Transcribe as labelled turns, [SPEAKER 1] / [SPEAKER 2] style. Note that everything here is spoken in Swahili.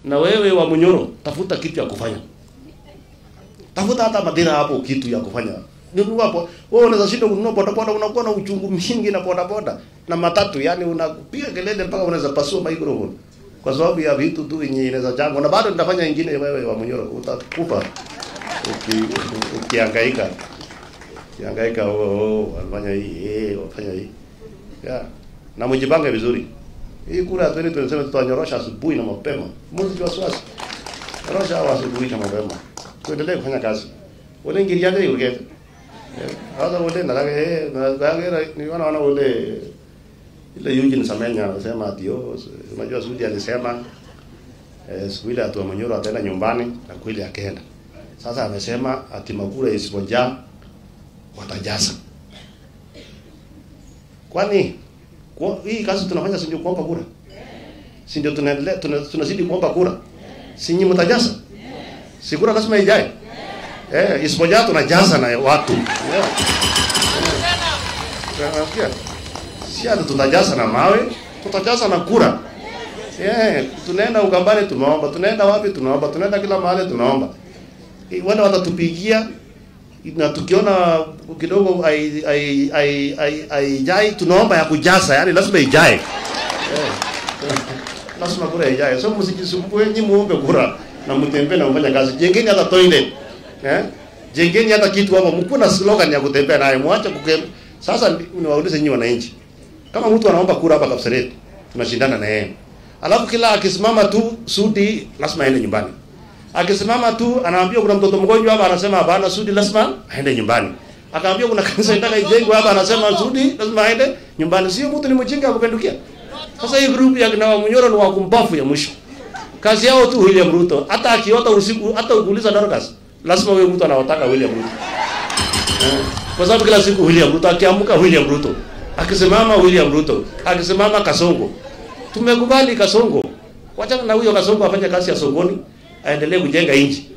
[SPEAKER 1] Na wewe wa Munyoro, tafuta kitu ya kufanya. Tafuta hata Madira hapo kitu ya kufanya. Nunua hapo. Wewe unaweza shinda kununua bodaboda, unakuwa na uchungu mingi na bodaboda na matatu, yani unapiga kelele mpaka unaweza pasua microphone. Kwa sababu ya vitu tu yenye inaweza jango, na bado nitafanya nyingine. Wewe wa Munyoro utakufa ukihangaika. Kihangaika wanafanya hii, wafanya hii. Ya. Na mjipange vizuri. Hii kura 2027 tutanyorosha asubuhi na mapema. Mwanzo wasiwasi. Nyorosha asubuhi na mapema. Tuendelee kufanya kazi. Wale ngiriaje yule. Hata wale na ni wana wale ile Eugene Samenya anasema atio, unajua Sudi alisema siku ile atu Munyoro ataenda nyumbani na kweli akaenda. Sasa amesema ati makura isipojaa watajaza. Kwani hii kazi tunafanya si ndio kuomba kura? Si ndio tunaendelea tunazidi kuomba kura? Si nyinyi mtajaza? Si kura lazima ijae. Isipojaa tunajaza na watu. Si hata tutajaza na mawe, tutajaza na kura. Tunaenda Ukambani tunaomba, tunaenda wapi tunaomba, tunaenda kila mahali tunaomba. Wale watatupigia na tukiona kidogo jai tunaomba ya kujaza, yani lazima ijae. Lazima kura ijae. So msijisumbue, nyinyi muombe kura na mtembee na mfanye kazi. Jengeni hata toilet. Jengeni hata kitu hapo. Mko na slogan ya kutembea naye, muache Sasa niwaulize nyinyi wananchi. Kama mtu anaomba kura hapa Kapseret, tunashindana na yeye. Alafu kila akisimama tu Sudi lazima aende nyumbani. Akisimama tu anaambia kuna mtoto mgonjwa hapa, anasema hapana Sudi lazima aende nyumbani. Akaambia kuna kanisa inataka ijengwe hapa, anasema Sudi lazima aende nyumbani. Sio mtu ni mjinga akupendukia. Sasa hii group ya kina Munyoro ni wakumbafu ya mwisho. Kazi yao tu William Ruto. Hata akiota usiku, hata ukuuliza Dorcas, lazima wewe mtu anawataka William Ruto. Kwa sababu kila siku William Ruto akiamka, William Ruto akisimama, William Ruto akisimama, Kasongo. Tumekubali Kasongo. Wacha na huyo Kasongo afanye kazi ya sokoni, aendelee kujenga nchi.